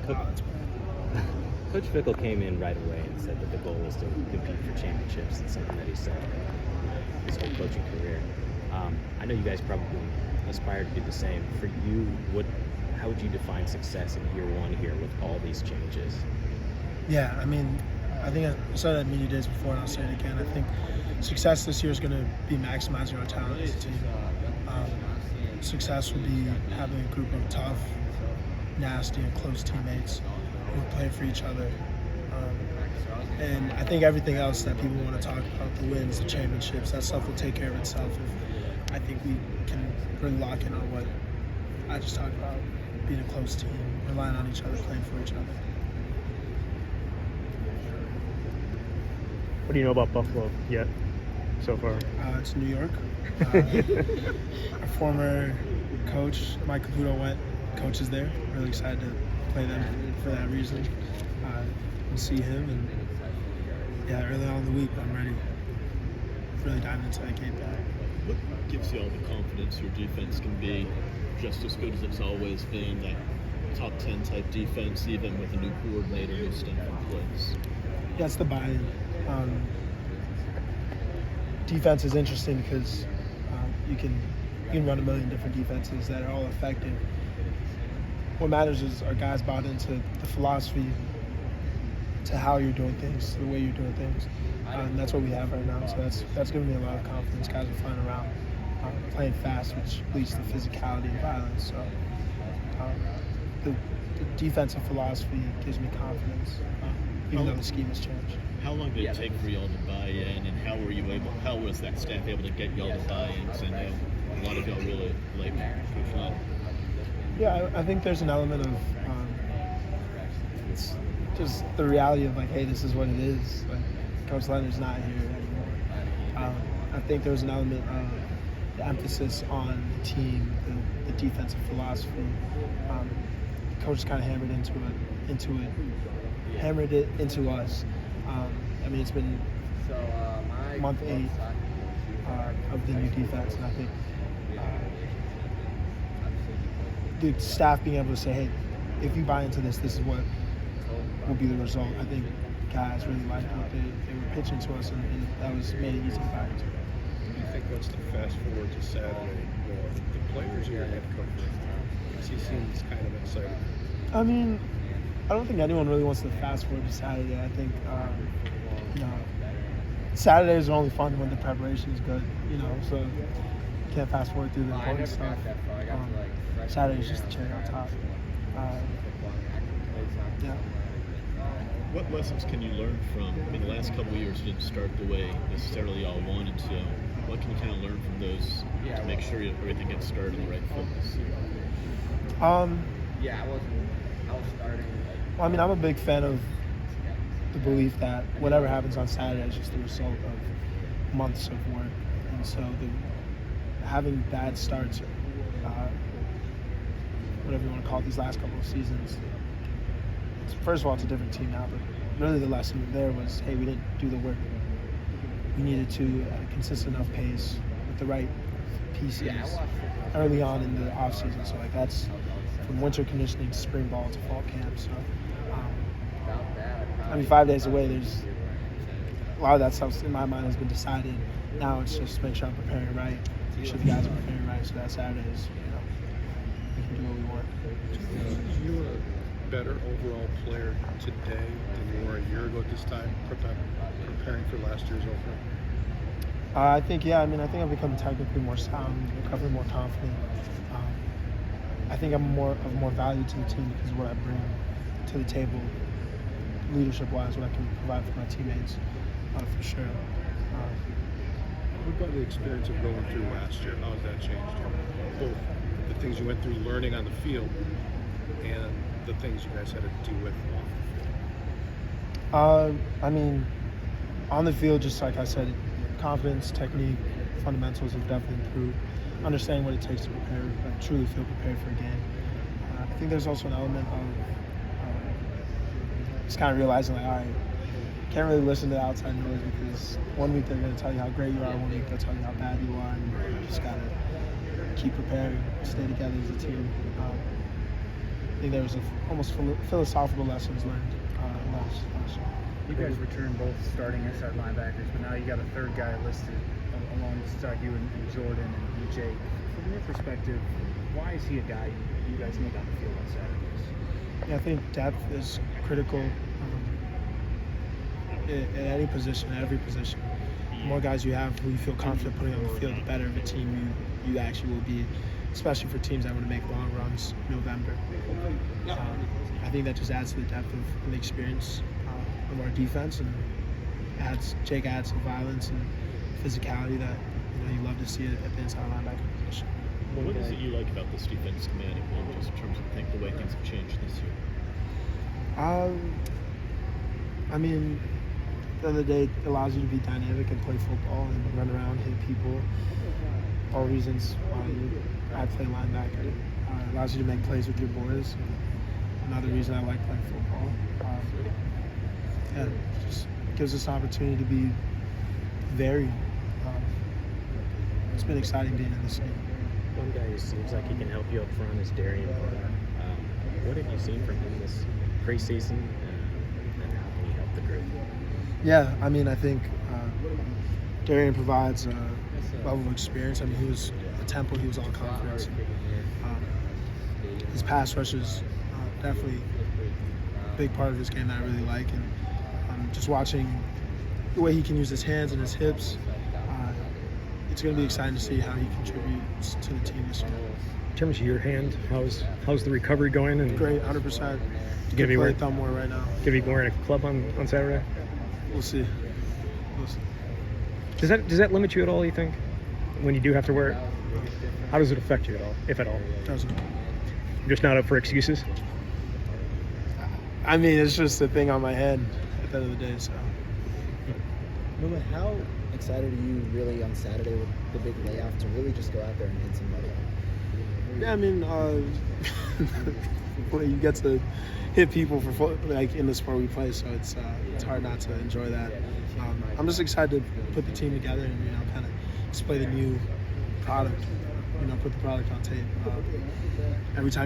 Coach Fickle came in right away and said that the goal was to compete for championships. It's something that he said his whole coaching career. I know you guys probably aspire to do the same. For you, how would you define success in year one here with all these changes? Yeah, I mean, I think I said that many days before, and I'll say it again. I think success this year is going to be maximizing our talent as a team. Success will be having a group of tough, nasty, and close teammates who play for each other. And I think everything else that people want to talk about, the wins, the championships, that stuff will take care of itself if I think we can really lock in on what I just talked about, being a close team, relying on each other, playing for each other. What do you know about Buffalo yet so far? It's New York. Our former coach, Mike Caputo, coaches there. Really excited to play them for that reason. We'll see him, and early on in the week, I'm ready. Really diving into that game. What gives you all the confidence your defense can be just as good as it's always been, that top 10 type defense, even with a new coordinator, new stuff in place? Yeah, it's the buy-in. Defense is interesting because you can run a million different defenses that are all effective. What matters is our guys bought into the philosophy, to how you're doing things, to the way you're doing things. And that's what we have right now. So that's giving me a lot of confidence. Guys are flying around, playing fast, which leads to physicality and violence. So the defensive philosophy gives me confidence, even though the scheme has changed. How long did it take for y'all to buy in, and how was that staff able to get y'all to buy in? Because I know a lot of y'all really like Coach Lund. Yeah, I think there's an element of it's just the reality of like, hey, this is what it is. Like, Coach Leonard's not here anymore. I think there was an element of the emphasis on the team, the defensive philosophy. Coach kind of hammered it into us. I mean, it's been month 8 of the new defense, and I think the staff being able to say, hey, if you buy into this, this is what will be the result. I think guys really liked what they were pitching to us, and that was made it easy to buy into. Do you think that's the fast forward to Saturday? The players or your head coach? Because he seems kind of excited. I mean, I don't think anyone really wants to fast forward to Saturday. I think, Saturdays are only fun when the preparation is good, so you can't fast forward through the important stuff. Saturday is just the cherry on top. What lessons can you learn from? I mean, the last couple of years didn't start the way necessarily y'all wanted to. What can you kind of learn from those to make sure everything gets started in the right foot this year? I was starting. Well, I mean, I'm a big fan of the belief that whatever happens on Saturday is just the result of months of work. And so having bad starts, whatever you want to call it, these last couple of seasons, first of all, it's a different team now, but really the lesson there was, hey, we didn't do the work. We needed to at a consistent enough pace with the right pieces early on in the offseason. So, that's from winter conditioning to spring ball to fall camp. So, 5 days away, there's a lot of that stuff in my mind has been decided. Now it's just make sure I'm preparing right, make sure the guys are preparing right, so that Saturday is, we can do what we want. You're a better overall player today than you were a year ago at this time, preparing for last year's Open? I think I've become technically more sound, becoming more confident. I think I'm of more value to the team because of what I bring to the table, leadership-wise, what I can provide for my teammates, for sure. What about the experience of going through last year? How has that changed you? Both the things you went through learning on the field and the things you guys had to deal with off the field. On the field, just like I said, confidence, technique, fundamentals have definitely improved. Understanding what it takes to prepare, truly feel prepared for a game. I think there's also an element of just kind of realizing, all right, can't really listen to the outside noise because one week they're going to tell you how great you are, one week they'll tell you how bad you are, and you just got to keep preparing, stay together as a team. think there was almost philosophical lessons learned last year. You guys returned both starting inside linebackers, but now you got a third guy listed alongside you and Jordan and Jake. From your perspective, why is he a guy you guys need on the field on Saturdays? Yeah, I think depth is critical at any position, at every position. The more guys you have who you feel confident putting on the field, the better of a team you actually will be, especially for teams that want to make long runs in November. I think that just adds to the depth of the experience of our defense, and Jake adds some violence and physicality that you love to see at the inside linebacker position. What is it you like about this defense commanding one, just in terms of the way things have changed this year? I mean, at the end of the day, it allows you to be dynamic and play football and run around, hit people. All reasons why I play linebacker. It allows you to make plays with your boys. Another reason I like playing football. Yeah, it just gives us an opportunity to be varied. It's been exciting being in this game. One guy who seems like he can help you up front is Darian Barber. What have you seen from him this preseason, and how can he help the group? Yeah, I mean, I think Darian provides a level of experience. I mean, he was at Temple, he was all conference. His pass rush is definitely a big part of his game that I really like, and just watching the way he can use his hands and his hips, it's going to be exciting to see how he contributes to the team this year. In terms of your hand, how's the recovery going? And Great, 100%. gonna be Play wearing thumb more right now. gonna be wearing a club on Saturday? We'll see. Does that limit you at all, you think, when you do have to wear it? How does it affect you at all, if at all? Doesn't. You're just not up for excuses? I mean, it's just a thing on my head at the end of the day. So Maema, how excited are you really on Saturday with the big layoff to really just go out there and hit somebody? yeah, I mean, well, you get to hit people for like in the sport we play, so it's hard not to enjoy that. I'm just excited to put the team together and kind of display the new product. Put the product on tape. Every time.